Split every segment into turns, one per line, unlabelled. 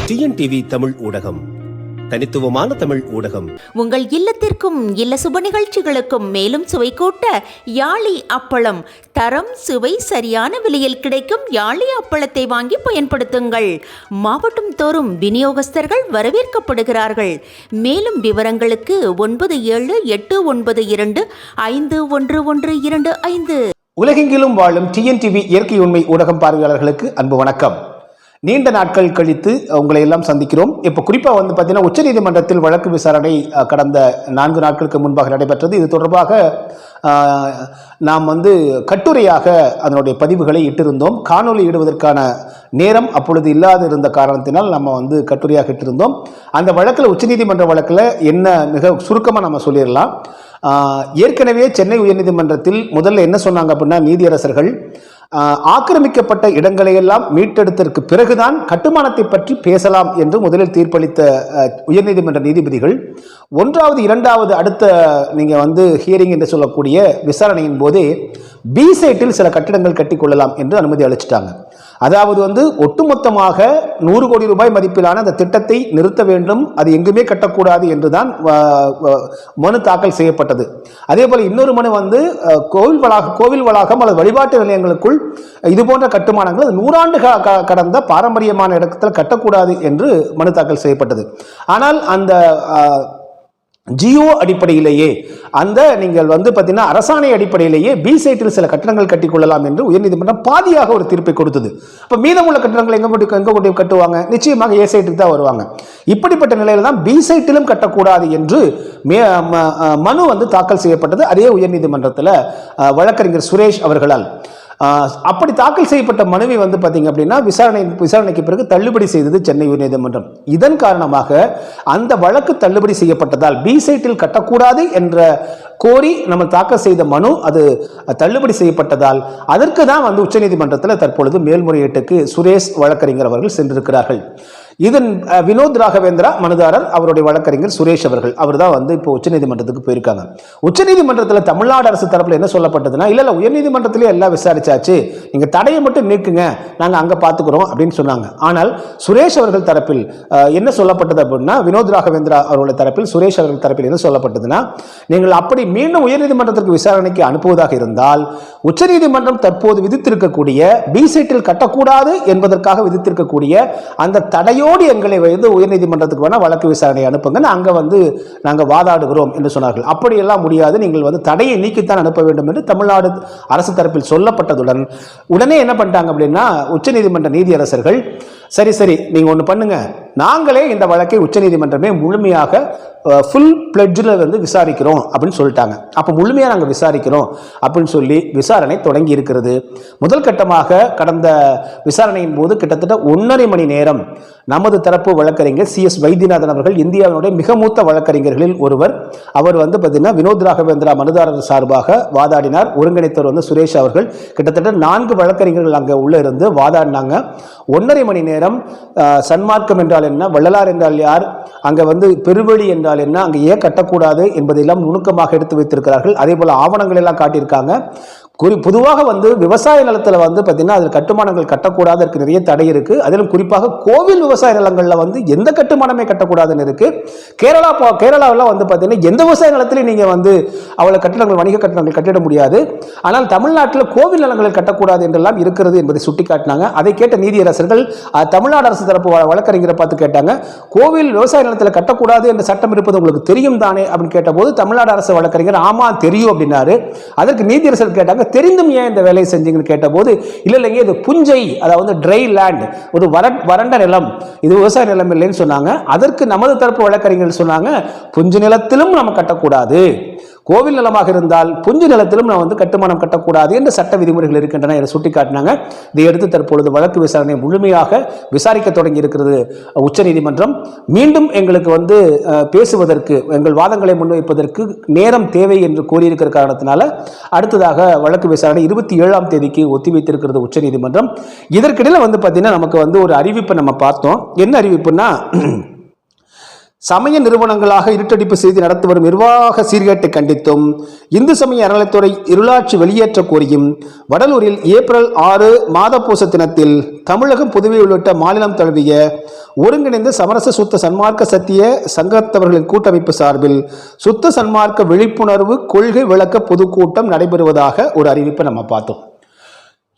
TNTV Tamil ஊடகம், தனித்துவமான தமிழ் ஊடகம்.
உங்கள் இல்லத்திற்கும் இல்ல சுப நிகழ்ச்சிகளுக்கும் மேலும் சுவை கூட்ட யாழி அப்பளம். தரம் சுவை சரியான விலையில் கிடைக்கும் யாழி அப்பளத்தை வாங்கி பயன்படுத்துங்கள். மாவட்டம் தோறும் விநியோகஸ்தர்கள் வரவேற்கப்படுகிறார்கள். மேலும் விவரங்களுக்கு 9789251125.
உலகெங்கிலும் வாழும் டிஎன்டிவி இயற்கை உண்மை ஊடகம் பார்வையாளர்களுக்கு அன்பு வணக்கம். நீண்ட நாட்கள் கழித்து உங்களை எல்லாம் சந்திக்கிறோம். இப்போ குறிப்பாக பார்த்தீங்கன்னா உச்சநீதிமன்றத்தில் வழக்கு விசாரணை கடந்த 4 நாட்களுக்கு முன்பாக நடைபெற்றது. இது தொடர்பாக நாம் கட்டுரையாக அதனுடைய பதிவுகளை இட்டிருந்தோம். காணொலி இடுவதற்கான நேரம் அப்பொழுது இல்லாது இருந்த காரணத்தினால் நம்ம கட்டுரையாக இட்டிருந்தோம். அந்த வழக்கில் உச்சநீதிமன்ற வழக்கில் என்ன மிக சுருக்கமாக நம்ம சொல்லிடலாம். ஏற்கனவே சென்னை உயர்நீதிமன்றத்தில் முதல்ல என்ன சொன்னாங்க அப்படின்னா, நீதியரசர்கள் ஆக்கிரமிக்கப்பட்ட இடங்களையெல்லாம் மீட்டெடுத்ததற்கு பிறகுதான் கட்டுமானத்தை பற்றி பேசலாம் என்று முதலில் தீர்ப்பளித்த உயர்நீதிமன்ற நீதிபதிகள் 1வது 2வது அடுத்த ஹியரிங் என்று சொல்லக்கூடிய விசாரணையின் போதே பி சைட்டில் சில கட்டிடங்கள் கட்டிக்கொள்ளலாம் என்று அனுமதி அளிச்சிட்டாங்க. அதாவது ஒட்டுமொத்தமாக 100 கோடி ரூபாய் மதிப்பிலான அந்த திட்டத்தை நிறுத்த வேண்டும், அது எங்குமே கட்டக்கூடாது என்றுதான் மனு தாக்கல் செய்யப்பட்டது. அதே போல இன்னொரு மனு கோவில் வளாகம் அல்லது வழிபாட்டு நிலையங்களுக்குள் இது போன்ற கட்டுமானங்கள் 100 ஆண்டு கடந்த பாரம்பரியமான இடத்தில் கட்டக்கூடாது என்று மனு தாக்கல் செய்யப்பட்டது. ஆனால் அந்த ஜியோ அடிப்படையிலேயே நீங்கள் பார்த்தீங்கன்னா அரசாணை அடிப்படையிலேயே பி சைட்டில் சில கட்டணங்கள் கட்டிக்கொள்ளலாம் என்று உயர்நீதிமன்றம் பாதியாக ஒரு தீர்ப்பை கொடுத்தது. அப்போ மீதமுள்ள கட்டணங்கள் எங்க கொண்டு கட்டுவாங்க? நிச்சயமாக ஏ சைட்டுக்கு தான் வருவாங்க. இப்படிப்பட்ட நிலையில தான் பி சைட்டிலும் கட்டக்கூடாது என்று மனு தாக்கல் செய்யப்பட்டது. அதே உயர்நீதிமன்றத்தில் வழக்கறிஞர் சுரேஷ் அவர்களால். அப்படி தாக்கல் செய்யப்பட்ட மனுவை பார்த்தீங்க அப்படின்னா விசாரணைக்கு பிறகு தள்ளுபடி செய்தது சென்னை உயர்நீதிமன்றம். இதன் காரணமாக அந்த வழக்கு தள்ளுபடி செய்யப்பட்டதால் பி சைட்டில் கட்டக்கூடாது என்ற கோரி நம்ம தாக்கல் செய்த மனு அது தள்ளுபடி செய்யப்பட்டதால் அதற்கு தான் உச்சநீதிமன்றத்தில் தற்பொழுது மேல்முறையீட்டுக்கு சுரேஷ் வழக்கறிஞர் அவர்கள் சென்றிருக்கிறார்கள். இதன் வினோத் ராகவேந்திரா மனுதாரர், அவருடைய வழக்கறிஞர் சுரேஷ் அவர்கள், அவர் தான் இப்போ உச்சநீதிமன்றத்துக்கு போயிருக்காங்க. உச்சநீதிமன்றத்தில் தமிழ்நாடு அரசு தரப்பில் என்ன சொல்லப்பட்டதுன்னா, இல்ல உயர்நீதிமன்றத்திலே எல்லாம் விசாரிச்சாச்சு, நீங்க தடையை மட்டும் நீக்குங்க, நாங்க அங்க பாத்துக்கிறோம் அப்படின்னு சொன்னாங்க. ஆனால் சுரேஷ் அவர்கள் தரப்பில் என்ன சொல்லப்பட்டது அப்படின்னா, வினோத் ராகவேந்திரா அவருடைய தரப்பில் சுரேஷ் அவர்கள் தரப்பில் என்ன சொல்லப்பட்டதுன்னா, நீங்கள் அப்படி மீண்டும் உயர்நீதிமன்றத்திற்கு விசாரணைக்கு அனுப்புவதாக இருந்தால் உச்சநீதிமன்றம் தற்போது விதித்திருக்கக்கூடிய பி சைட்டில் கட்டக்கூடாது என்பதற்காக விதித்திருக்கக்கூடிய அந்த தடையோ எங்களை உயர்நீதிமன்றத்துக்கு வேணா வழக்கு விசாரணை அனுப்புங்க, அங்க நாங்க வாதாடுகிறோம் என்று சொன்னார்கள். அப்படியெல்லாம் முடியாது, நீங்கள் தடையை நீக்கித்தான் அனுப்ப வேண்டும் என்று தமிழ்நாடு அரசு தரப்பில் சொல்லப்பட்டதுடன் உடனே என்ன பண்ணிட்டாங்க அப்படின்னா, உச்சநீதிமன்ற நீதியரசர்கள் சரி நீங்க ஒண்ணு பண்ணுங்க, நாங்களே இந்த வழக்கை உச்சநீதிமன்றமே முழுமையாக ஃபுல் பிளட்ஜில் விசாரிக்கிறோம் அப்படின்னு சொல்லிட்டாங்க. அப்போ முழுமையாக நாங்கள் விசாரிக்கிறோம் அப்படின்னு சொல்லி விசாரணை தொடங்கி இருக்கிறது. முதல் கட்டமாக கடந்த விசாரணையின் போது கிட்டத்தட்ட 1.5 மணி நேரம் நமது தரப்பு வழக்கறிஞர் CS வைத்தியநாதன் அவர்கள், இந்தியாவினுடைய மிக மூத்த வழக்கறிஞர்களில் ஒருவர், அவர் பார்த்தீங்கன்னா வினோத் ராகவேந்திரா மனுதாரர் சார்பாக வாதாடினார். ஒருங்கிணைத்தவர் சுரேஷ் அவர்கள். கிட்டத்தட்ட 4 வழக்கறிஞர்கள் அங்கே உள்ள இருந்து வாதாடினாங்க. 1.5 மணி நேரம் சன்மார்க்கம் என்றால் என்ன, வள்ளலார் என்றால் யார், அங்க பெருவழி என்றால் என்ன, அங்க ஏன் கட்டக்கூடாது என்பதையெல்லாம் நுணுக்கமாக எடுத்து வைத்திருக்கிறார்கள். அதே போல ஆவணங்கள் எல்லாம் காட்டியிருக்காங்க. பொதுவாக விவசாய நிலத்தில் பார்த்தீங்கன்னா அதில் கட்டுமானங்கள் கட்டக்கூடாது, இருக்கு, நிறைய தடை இருக்கு. அதிலும் குறிப்பாக கோவில் விவசாய நிலங்களில் எந்த கட்டுமானமே கட்டக்கூடாதுன்னு இருக்கு. கேரளாவில் பார்த்தீங்கன்னா எந்த விவசாய நிலத்திலையும் நீங்க அவ்வளவு கட்டிடங்கள், வணிக கட்டணங்கள் கட்டிட முடியாது. ஆனால் தமிழ்நாட்டில் கோவில் நிலங்களில் கட்டக்கூடாது என்றெல்லாம் இருக்கிறது என்பதை சுட்டிக்காட்டினாங்க. அதை கேட்ட நீதியரசர்கள் தமிழ்நாடு அரசு தரப்பு வழக்கறிஞரை பார்த்து கேட்டாங்க, கோவில் விவசாய நிலத்தில் கட்டக்கூடாது என்ற சட்டம் இருப்பது உங்களுக்கு தெரியும் தானே அப்படின்னு கேட்டபோது தமிழ்நாடு அரசு வழக்கறிஞர் ஆமா தெரியும் அப்படின்னாரு. அதற்கு நீதியரசர்கள் கேட்டாங்க, தெரிந்தும் ஏன் இந்த வேலையை செஞ்சீங்கன்னு கேட்டபோது, இல்லைங்க இது புஞ்சை, அதாவது ட்ரை லேண்ட், ஒரு வறண்ட நிலம், இது விவசாய நிலம் இல்லைன்னு சொன்னாங்க. அதற்கு நமது தரப்பு வழக்கறிஞர்கள் சொன்னாங்க, புஞ்சு நிலத்திலும் நம்ம கட்டக்கூடாது, கோவில் நிலமாக இருந்தால் புஞ்சு நிலத்திலும் நான் கட்டுமானம் கட்டக்கூடாது என்ற சட்ட விதிமுறைகள் இருக்கின்றன என சுட்டிக்காட்டினாங்க. இதையடுத்து தற்பொழுது வழக்கு விசாரணை முழுமையாக விசாரிக்க தொடங்கி இருக்கிறது உச்சநீதிமன்றம். மீண்டும் எங்களுக்கு பேசுவதற்கு, எங்கள் வாதங்களை முன்வைப்பதற்கு நேரம் தேவை என்று கூறியிருக்கிற காரணத்தினால அடுத்ததாக வழக்கு விசாரணை 27ஆம் தேதிக்கு ஒத்திவைத்திருக்கிறது உச்சநீதிமன்றம். இதற்கிடையில் பார்த்தீங்கன்னா நமக்கு ஒரு அறிவிப்பை நம்ம பார்த்தோம். என்ன அறிவிப்புன்னா, சமய நிறுவனங்களாக இருட்டடிப்பு செய்து நடத்தி வரும் நிர்வாக சீர்கேட்டை கண்டித்தும் இந்து சமய அறநிலைத்துறை இருளாட்சி வெளியேற்ற கோரியும் வடலூரில் ஏப்ரல் 6 மாதப்பூச தினத்தில் தமிழகம் புதுவை உள்ளிட்ட மாநிலம் தழுவிய ஒருங்கிணைந்த சமரச சுத்த சன்மார்க்க சத்திய சங்கத்தவர்களின் கூட்டமைப்பு சார்பில் சுத்த சன்மார்க்க விழிப்புணர்வு கொள்கை விளக்க பொதுக்கூட்டம் நடைபெறுவதாக ஒரு அறிவிப்பை நம்ம பார்த்தோம்.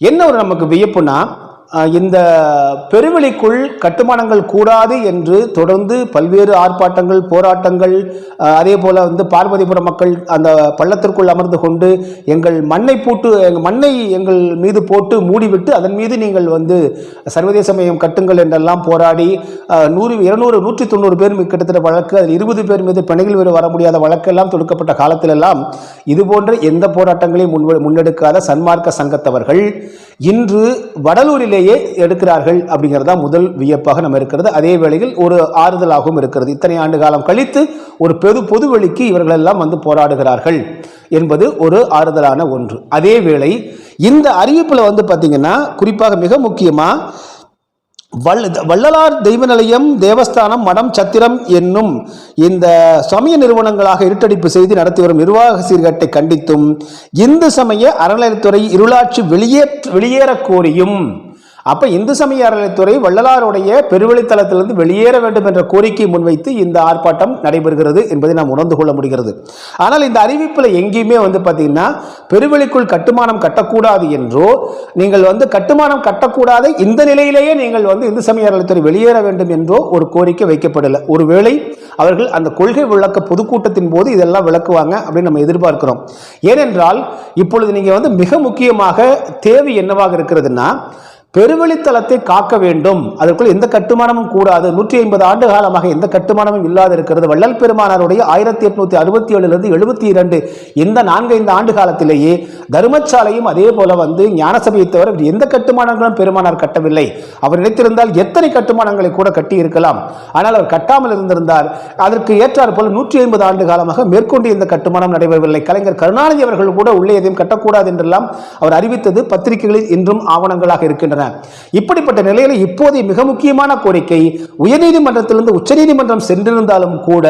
என்ன ஒரு நமக்கு வியப்புனா, இந்த பெருவெளிக்குள் கட்டுமானங்கள் கூடாது என்று தொடர்ந்து பல்வேறு ஆர்ப்பாட்டங்கள், போராட்டங்கள், அதே போல பார்வதிபுரம் மக்கள் அந்த பள்ளத்திற்குள் அமர்ந்து கொண்டு எங்கள் மண்ணை எங்கள் மீது போட்டு மூடிவிட்டு அதன் மீது நீங்கள் சர்வதேச மையம் கட்டுங்கள் என்றெல்லாம் போராடி 100, 200, 190 பேர் கிட்டத்தட்ட வழக்கு, அதில் 20 பேர் மீது பிணையில் வர முடியாத வழக்கெல்லாம் தொடுக்கப்பட்ட காலத்திலெல்லாம் இது போன்ற எந்த போராட்டங்களையும் முன்னெடுக்காத சன்மார்க்க சங்கத்தவர்கள் இன்று வடலூரிலேயே எடுக்கிறார்கள் அப்படிங்கிறதா முதல் வியப்பாக நம்ம இருக்கிறது. அதே வேளையில் ஒரு ஆறுதலாகவும் இருக்கிறது. இத்தனை ஆண்டு காலம் கழித்து ஒரு பொதுவெளிக்கு இவர்கள் எல்லாம் போராடுகிறார்கள் என்பது ஒரு ஆறுதலான ஒன்று. அதே வேளை இந்த அறிவிப்பில் பார்த்தீங்கன்னா குறிப்பாக மிக முக்கியமாக வள்ளலார் தெய்வ நிலையம், தேவஸ்தானம், மடம், சத்திரம் என்னும் இந்த சமய நிறுவனங்களாக இருட்டடிப்பு செய்து நடத்தி வரும் நிர்வாக சீர்கேட்டை கண்டித்தும் இந்து சமய அறநிலையத்துறை இருளாட்சி வெளியேற கோரியும். அப்ப இந்து சமய அறநிலையத்துறை வள்ளலாருடைய பெருவெளித்தலத்திலிருந்து வெளியேற வேண்டும் என்ற கோரிக்கை முன்வைத்து இந்த ஆர்ப்பாட்டம் நடைபெறுகிறது என்பதை நாம் உணர்ந்து கொள்ள முடிகிறது. ஆனால் இந்த அறிவிப்பில் எங்கேயுமே பார்த்தீங்கன்னா பெருவெளிக்குள் கட்டுமானம் கட்டக்கூடாது என்றோ, நீங்கள் கட்டுமானம் கட்டக்கூடாத இந்த நிலையிலேயே நீங்கள் இந்து சமய அறநிலையத்துறை வெளியேற வேண்டும் என்றோ ஒரு கோரிக்கை வைக்கப்படலை. ஒருவேளை அவர்கள் அந்த கொள்கை விளக்க பொதுக்கூட்டத்தின் போது இதெல்லாம் விளக்குவாங்க அப்படின்னு நம்ம எதிர்பார்க்கிறோம். ஏனென்றால் இப்பொழுது நீங்க மிக முக்கியமாக தேவை என்னவாக இருக்கிறதுனா, பெருவெளித்தலத்தை காக்க வேண்டும், அதற்குள் எந்த கட்டுமானமும் கூடாது. 150 ஆண்டு காலமாக எந்த கட்டுமானமும் இல்லாத இருக்கிறது. வள்ளல் பெருமானாருடைய 1867 72 இந்த 4-5 ஆண்டு காலத்திலேயே தர்மசாலையும் அதே போல ஞானசபையை தவிர எந்த கட்டுமானங்களும் பெருமானார் கட்டவில்லை. அவர் நினைத்திருந்தால் எத்தனை கட்டுமானங்களை கூட கட்டி இருக்கலாம். ஆனால் அவர் கட்டாமல் இருந்திருந்தார். அதற்கு ஏற்றார் போல 150 ஆண்டு காலமாக மேற்கொண்டு இந்த கட்டுமானம் நடைபெறவில்லை. கலைஞர் கருணாநிதி அவர்கள் கூட உள்ளே எதையும் கட்டக்கூடாது என்றெல்லாம் அவர் அறிவித்தது பத்திரிகைகளில் இன்றும் ஆவணங்களாக இருக்கின்றன. இப்படிப்பட்ட நிலையில் இப்போதைய மிக முக்கியமான கோரிக்கை, உயர்நீதிமன்றத்திலிருந்து உச்சநீதிமன்றம் சென்றிருந்தாலும் கூட,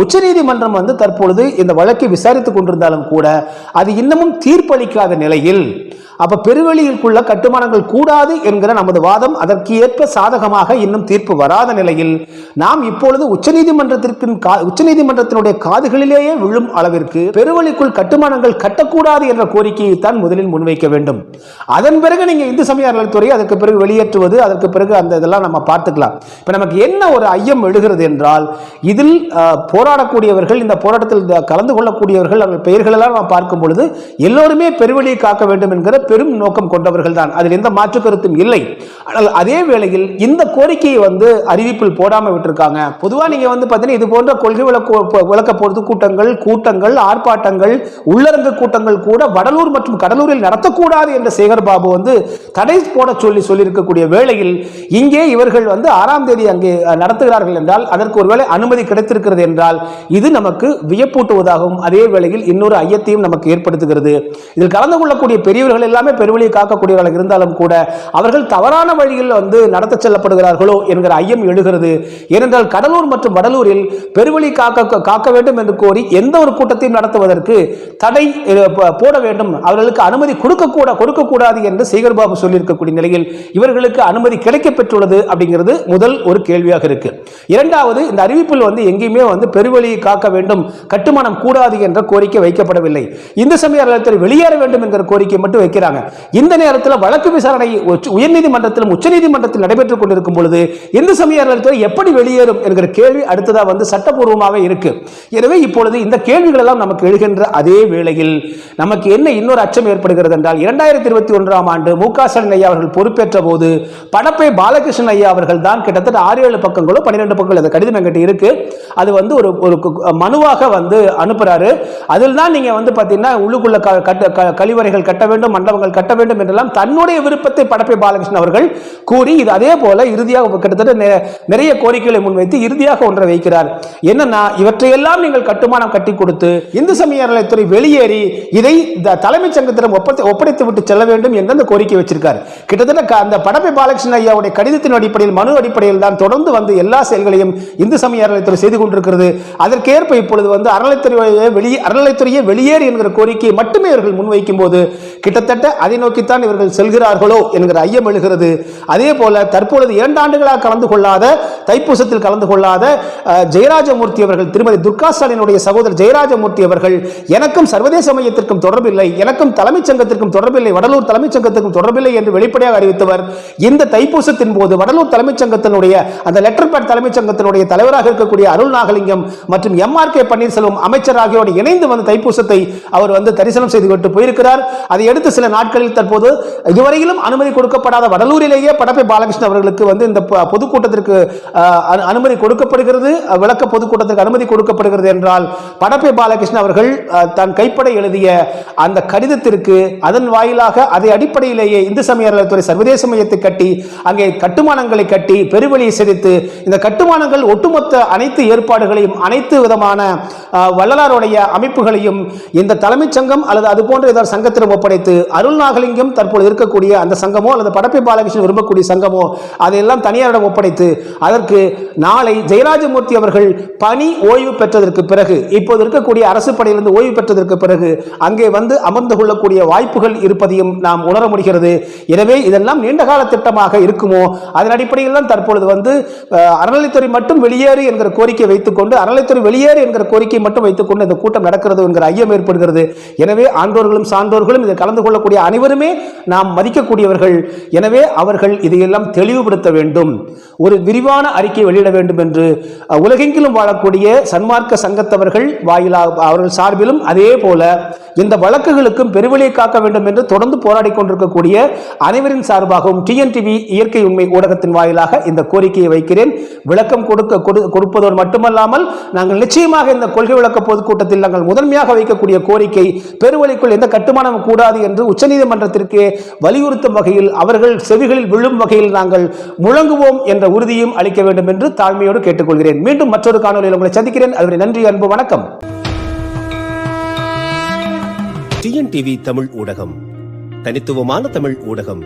உச்சநீதிமன்றம் தற்பொழுது இந்த வழக்கை விசாரித்துக் கொண்டிருந்தாலும் கூட அது இன்னமும் தீர்ப்பளிக்காத நிலையில், அப்ப பெருவெளியிற்குள்ள கட்டுமானங்கள் கூடாது என்கிற நமது வாதம் அதற்கு ஏற்ப சாதகமாக இன்னும் தீர்ப்பு வராத நிலையில் நாம் இப்பொழுது உச்சநீதிமன்றத்தினுடைய காதுகளிலேயே விழும் அளவிற்கு பெருவெளிக்குள் கட்டுமானங்கள் கட்டக்கூடாது என்ற கோரிக்கையை தான் முதலில் முன்வைக்க வேண்டும். அதன் பிறகு நீங்க இந்து சமய அறநிலையத்துறை அதற்கு பிறகு வெளியேற்றுவது, அதற்கு பிறகு அந்த இதெல்லாம் நம்ம பார்த்துக்கலாம். இப்ப நமக்கு என்ன ஒரு ஐயம் எழுகிறது என்றால், இதில் போராடக்கூடியவர்கள், இந்த போராட்டத்தில் கலந்து கொள்ளக்கூடியவர்கள், அவர்கள் பெயர்கள் எல்லாம் நாம் பார்க்கும் பொழுது எல்லோருமே பெருவெளியை காக்க வேண்டும் என்கிற பெரும் நோக்கம் கொண்டவர்கள் தான். அதில் எந்த மாற்று கருத்தும் இல்லை. ஆனால் அதே வேளையில் இந்த கோரிக்கையை அறிவிப்பில் போடாம விட்டிருக்காங்க. பொதுவா நீங்க பாத்தீங்கன்னா இது போன்ற கொள்கை விளக்க கூட்டங்கள், ஆர்ப்பாட்டங்கள், உள்ளரங்கு கூட்டங்கள் கூட வடலூர் மற்றும் கடலூரில் நடத்தக்கூடாது என்ற சேகர் பாபு தடை போட சொல்லியிருக்கக்கூடிய வேளையில் இங்கே இவர்கள் 6ஆம் தேதி அங்கே நடத்துகிறார்கள் என்றால் அதற்கு ஒருவேளை அனுமதி கிடைத்திருக்கிறது என்றால் இது நமக்கு வியப்பூட்டுவதாகவும் அதே வேளையில் இன்னொரு ஐயத்தையும் நமக்கு ஏற்படுத்துகிறது. இதில் கலந்து கொள்ளக்கூடிய பெரியவர்கள் எல்லாமே பெருவெளியை காக்கக்கூடியவர்கள் இருந்தாலும் கூட அவர்கள் தவறான வழியில் நடத்த செல்லப்படுகிறார்களோ என்கிற ஐயம் எழுகிறது. ஏனென்றால் கடலூர் மற்றும் வடலூரில் பெருவெளி காக்க வேண்டும் என்று கோரி எந்த ஒரு கூட்டத்தையும் நடத்துவதற்கு தடை போட வேண்டும், அவர்களுக்கு அனுமதி கொடுக்கக்கூடாது என்று சேகர் பாபு சொல்லியிருக்கக்கூடிய நிலையில் இவர்களுக்கு அனுமதி கிடைக்கப் பெற்றுள்ளது அப்படிங்கிறது முதல் ஒரு கேள்வியாக இருக்கு. இரண்டாவது, இந்த அறிவிப்பில் எங்கேயுமே பெருவெளியை காக்க வேண்டும், கட்டுமானம் கூடாது என்ற கோரிக்கை வைக்கப்படவில்லை. இந்து சமய அறநிலையத்துறை வெளியேற வேண்டும் என்கிற கோரிக்கை மட்டும் வைக்கிறாங்க. இந்த நேரத்தில் வழக்கு விசாரணை உயர்நீதிமன்றத்திலும் உச்சநீதிமன்றத்தில் நடைபெற்றுக் கொண்டிருக்கும் பொழுது இந்து சமய அறநிலையத்துறை எப்படி வெளியேறும் என்கிற கேள்வி அடுத்ததா சட்டப்பூர்வமாக இருக்கு. எனவே இப்பொழுது இந்த கேள்விகள் எல்லாம் நமக்கு எழுகின்ற அதே வேளையில் நமக்கு என்ன இன்னொரு அச்சம் ஏற்படுகிறது என்றால், 2021ஆம் ஆண்டு மு.க. ஸ்டாலின் ஐயா அவர்கள் பொறுப்பேற்ற போது படப்பை பாலகிருஷ்ணன் ஐயா அவர்கள் தான் கிட்டத்தட்ட 6-7 பக்கங்களோ 12 பக்கங்கள் அந்த கடிதம் என்கிட்ட இருக்கு. அது ஒரு மனுவாக அனுப்புறாரு. அதில் தான் நீங்க பாத்தீங்கன்னா உள்ளுக்குள்ள கழிவறைகள் கட்ட வேண்டும், மண்டபங்கள் கட்ட வேண்டும் என்றெல்லாம் தன்னுடைய விருப்பத்தை படப்பை பாலகிருஷ்ணன் அவர்கள் கூறி இது அதே போல இறுதியாக கிட்டத்தட்ட நிறைய கோரிக்கைகளை முன்வைத்து இறுதியாக ஒன்றை வைக்கிறார். என்னன்னா, இவற்றையெல்லாம் நீங்கள் கட்டுமானம் கட்டி கொடுத்து இந்து சமய அறநிலையத்துறை வெளியேறி இதை தலைமைச் சங்கத்திடம் ஒப்படைத்து விட்டு செல்ல வேண்டும் என்று அந்த கோரிக்கை வச்சிருக்காரு. கிட்டத்தட்ட கிட்டத்தட்ட அந்த படப்பை பாலகிருஷ்ணன் ஐயாவுடைய கடிதத்தின் அடிப்படையில், மனு அடிப்படையில் தான் தொடர்ந்து வந்து எல்லா செயல்களையும் இந்து சமய அறநிலைத்துறை செய்து கொண்டிருக்கிறது. அதற்கேற்ப இப்பொழுது வந்து அறநிலைத்துறையே வெளியேறு என்கிற கோரிக்கையை மட்டுமே இவர்கள் முன்வைக்கும் போது கிட்டத்தட்ட அதை நோக்கித்தான் இவர்கள் செல்கிறார்களோ என்கிற ஐயம் எழுகிறது. அதே போல தற்பொழுது 2 ஆண்டுகளாக கலந்து கொள்ளாத, தைப்பூசத்தில் கலந்து கொள்ளாத ஜெயராஜமூர்த்தி அவர்கள், திருமதி துர்கா ஸ்டாலினுடைய சகோதரர் ஜெயராஜமூர்த்தி அவர்கள், எனக்கும் சர்வதேச மையத்திற்கும் தொடர்பில்லை, எனக்கும் தலைமைச் சங்கத்திற்கும் தொடர்பில்லை, வடலூர் தலைமைச் சங்கத்திற்கும் தொடர்பில்லை என்று வெளிப்படையாக அறிவித்தவர் இந்த தைப்பூசத்தின் போது வடலூர் தலைமைச் சங்கத்தினுடைய அந்த லெட்டர் பேட் தலைமைச் சங்கத்தினுடைய தலைவராக இருக்கக்கூடிய அருள் நாகலிங்கம் மற்றும் MRK பன்னீர்செல்வம் அமைச்சர் ஆகியோடு இணைந்து வந்து தைப்பூசத்தை அவர் வந்து தரிசனம் செய்து விட்டு போயிருக்கிறார். அதை அடுத்து சில நாட்களில் தற்போது இதுவரையிலும் அனுமதி கொடுக்கப்படாத வடலூரிலேயே படப்பை பாலகிருஷ்ணன் அவர்களுக்கு வந்து இந்த பொதுக்கூட்டத்திற்கு அனுமதி கொடுக்கப்படுகிறது, விளக்க பொதுக்கூட்டத்திற்கு அனுமதி கொடுக்கப்படுகிறது என்றால் படப்பை பாலகிருஷ்ணன் அவர்கள் தான் கைப்பட எழுதிய அந்த கடிதத்திற்கு அதன் வாயிலாக அதை அடிப்படையிலேயே இந்து சமய அறநிலையத்துறை சர்வதேச மையத்தை கட்டி அங்கே கட்டுமானங்களை கட்டி பெருவெளியை சிதைத்து இந்த கட்டுமானங்கள் ஒட்டுமொத்த அனைத்து ஏற்பாடுகளையும் அனைத்து விதமான வள்ளலாருடைய அமைப்புகளையும் இந்த தலைமைச் சங்கம் அல்லது அது போன்ற ஏதாவது சங்கத்திடம் ஒப்படைத்து அருள் நாகலிங்கம் தற்போது இருக்கக்கூடிய அந்த சங்கமோ அல்லது படப்பை பாலகிருஷ்ணன் விரும்பக்கூடிய சங்கமோ அதையெல்லாம் தனியாரிடம் ஒப்படைத்து அதற்கு நாளை ஜெயராஜமூர்த்தி அவர்கள் பணி ஓய்வு பெற்றதற்கு பிறகு, இப்போது இருக்கக்கூடிய அரசு படையிலிருந்து ஓய்வு பெற்றதற்கு பிறகு அங்கே வந்து அமர்ந்து கொள்ளக்கூடிய வாய்ப்புகள் இருப்பதையும் நாம் உணர முடிகிறது. எனவே இதெல்லாம் நீண்டகால திட்டமாக இருக்குமோ அதன் அடிப்படையில் தான் தற்பொழுது வந்து அறநிலைத்துறை மட்டும் வெளியேறு என்கிற கோரிக்கை வைத்துக்கொண்டு, அறநிலைத்துறை வெளியேறு என்கிற கோரிக்கை மட்டும் வைத்துக்கொண்டு இந்த கூட்டம் நடக்கிறது என்கிற ஐயம் ஏற்படுகிறது. எனவே ஆண்டோர்களும் சான்றோர்களும் இதில் கலந்து கொள்ளக்கூடிய அனைவருமே நாம் மதிக்கக்கூடியவர்கள். எனவே அவர்கள் இதையெல்லாம் தெளிவுபடுத்த வேண்டும், ஒரு விரிவான அறிக்கை வெளியிட வேண்டும் என்று உலகெங்கிலும் வாழக்கூடிய சன்மார்க்க சங்கத்தவர்கள் வாயிலாக அவர்கள் சார்பிலும் அதே போல இந்த வழக்குகளுக்கும் பெருவெளியை காக்க வேண்டும் என்று தொடர்ந்து போராடி கொண்டிருக்கக்கூடிய அனைவரின் சார்பாகவும் TNTV இயற்கை உண்மை ஊடகத்தின் வாயிலாக இந்த கோரிக்கையை வைக்கிறேன். விளக்கம் கொடுப்பதோடு மட்டுமல்லாமல் நாங்கள் நிச்சயமாக இந்த கொள்கை விளக்க பொதுக்கூட்டத்தில் நாங்கள் முதன்மையாக வைக்கக்கூடிய கோரிக்கை பெருவெளிக்குள் எந்த கட்டுமானம் கூடாது என்று உச்சநீதிமன்றத்திற்கு வலியுறுத்தும் வகையில், அவர்கள் செவிகளில் விழும் வகையில் நாங்கள் முழங்குவோம் என்ற உறுதியும் அளிக்க வேண்டும் என்று தாழ்மையோடு கேட்டுக்கொள்கிறேன். மீண்டும் மற்றொரு காணொலியில் உங்களை சந்திக்கிறேன். அதுவரை நன்றி, அன்பு, வணக்கம்.
TNTV தமிழ் ஊடகம், தனித்துவமான தமிழ் ஊடகம்.